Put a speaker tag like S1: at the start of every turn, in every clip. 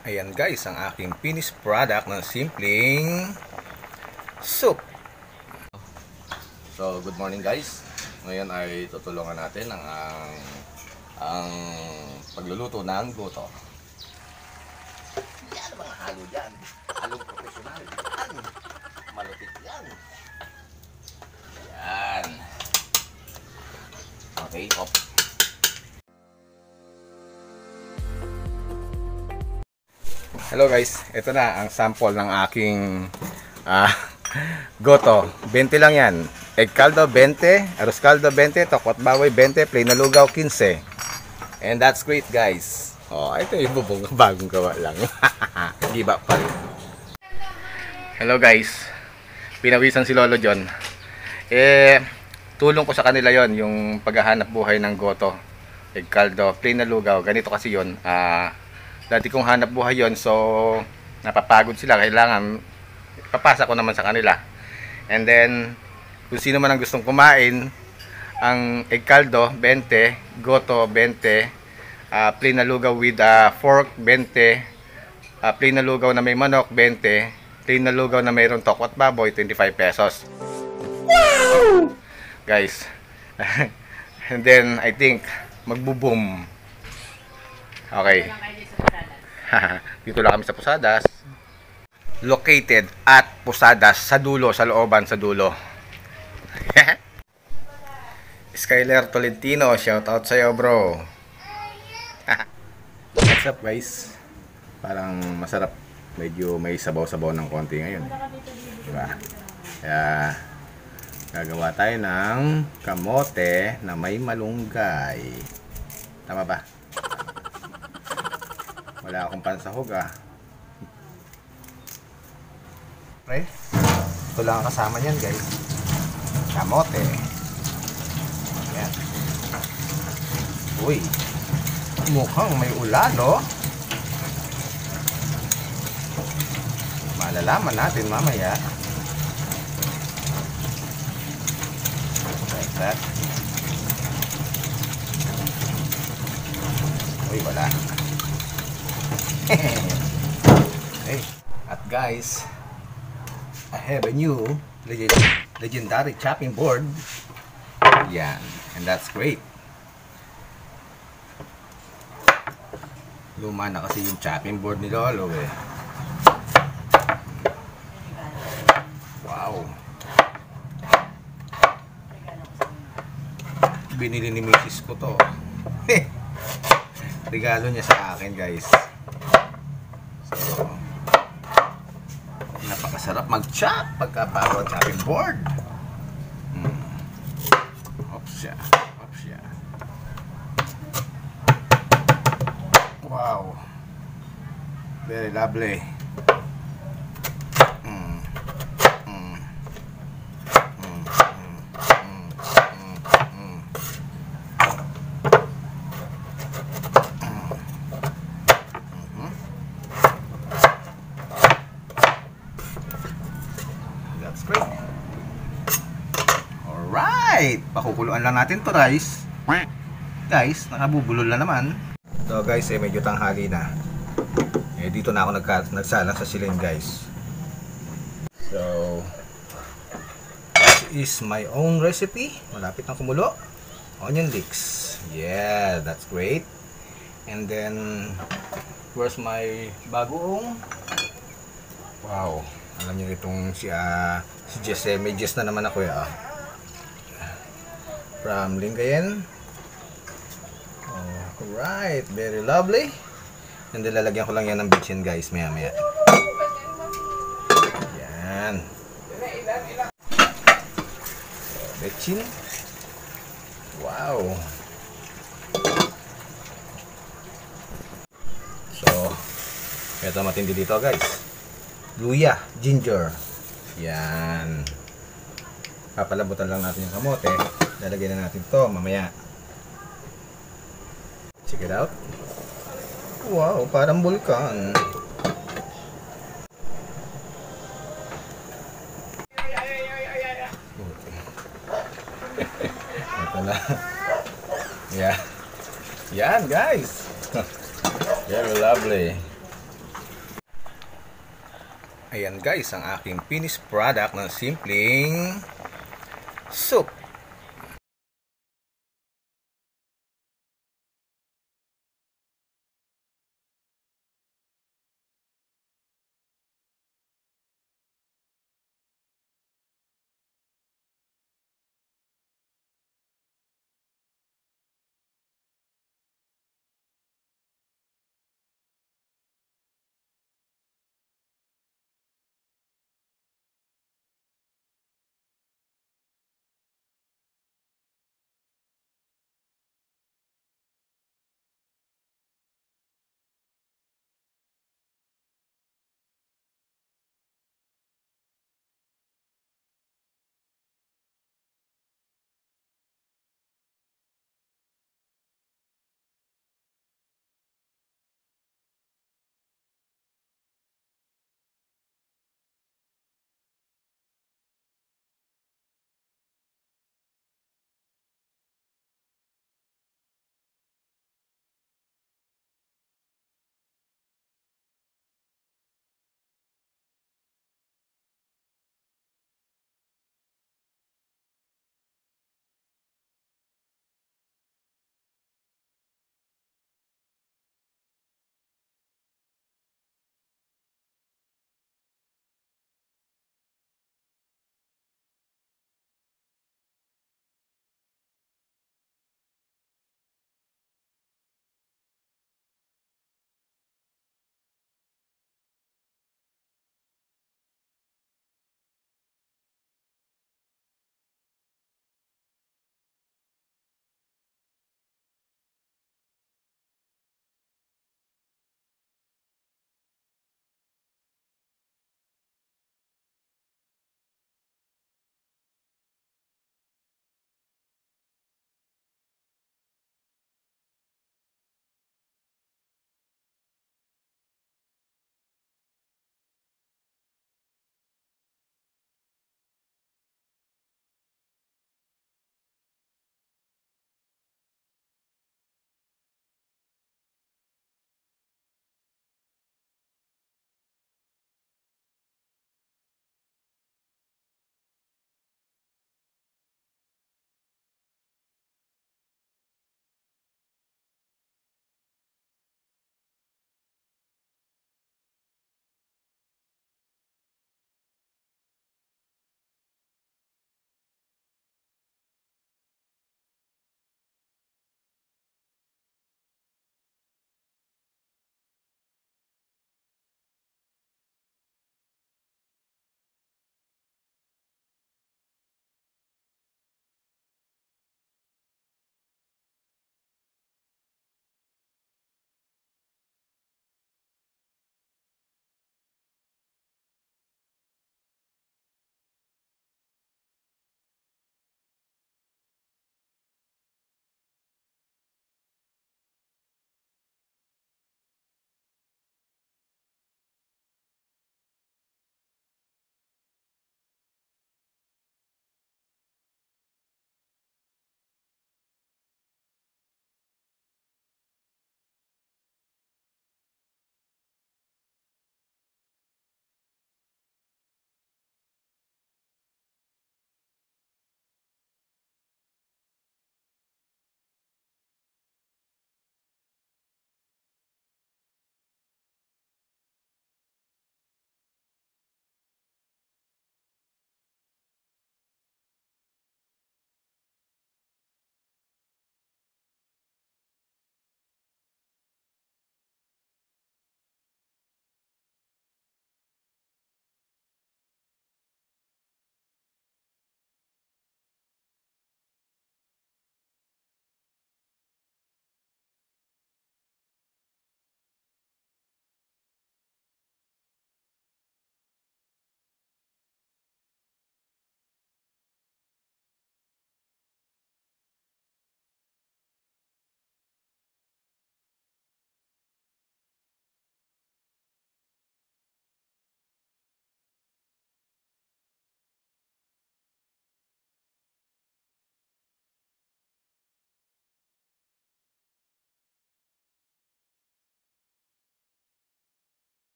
S1: Ayan guys, ang aking finished product ng simpleng soup. So, good morning guys. Ngayon ay tutulungan natin ang pagluluto ng goto. Yan mga halo dyan. Halong profesional. Yan. Malupit yan. Yan. Okay, off. Hello guys, ito na ang sample ng aking goto. 20 lang yan. Egg caldo 20, arroz caldo 20, tokwat baboy 20, plain na lugaw 15. And that's great guys. Oh, ito yung bagong gawa lang. Giba pa rin. Hello guys. Pinawisan si Lolo John. Tulong ko sa kanila yon yung paghahanap buhay ng goto. Egg caldo, plain na lugaw. Ganito kasi yon. Dati kong hanap buhay yon, so napapagod sila, kailangan papasa ko naman sa kanila. And then kung sino man ang gustong kumain, ang egg caldo 20, goto 20, plain na lugaw with fork 20, plain na lugaw na may manok 20, plain na lugaw na mayroong tokwat baboy 25 pesos. Wow! Guys. And then I think magbo-boom. Okay. Dito lang kami sa Posadas. Located at Posadas sa dulo, sa looban, sa dulo. Skyler Tolentino, shout out sa'yo bro. What's up guys? Parang masarap. Medyo may sabaw-sabaw ng konti ngayon. Diba? Kaya gagawa tayo ng kamote na may malunggay. Tama ba? Wala akong pansahog Pre, ito lang ang kasama niyan guys. Kamote. Ayan. Uy, mukhang may ulan Malalaman natin mamaya. Like that. Uy, wala. Hey, at guys, I have a new legendary chopping board. Yan, and that's great. Luma na kasi yung chopping board ni Lolo Wow. Binili ni Mrs. ko to. Regalo niya sa akin guys. So, napakasarap mag-chop pagka-power chopping board. Oops siya. Wow. Very lovely. That's great. Alright. Pakukuluan lang natin to guys. Guys, nakabubulol na naman. So guys, medyo tanghali na. Dito na ako nagsalang sa silin guys. So, this is my own recipe. Malapit na kumulo. Onion leeks. Yeah, that's great. And then, where's my bagoong? Wow. Alam niyo itong si Jess, may Jess na naman ako from Lingayen. Alright, very lovely. And then lalagyan ko lang yan ng bitchin guys, maya. Yan. Bitchin. Wow. So, ito matindi dito guys. Luya, ginger. Yan. Papalabutan lang natin yung kamote. Lalagyan na natin to mamaya. Check it out. Wow, parang bulkan. Ito na. Yeah. Yan guys. Very lovely. Ayan guys, ang aking finished product ng simpleng soup.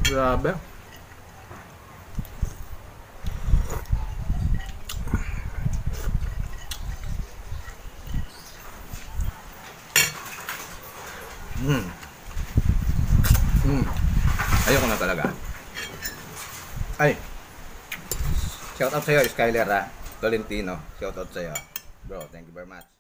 S2: Grabe. Mm. Mm. Ayoko na talaga. Ay. Shout out sa'yo, Skyler Tolentino. Shout out sa'yo. Bro, thank you very much.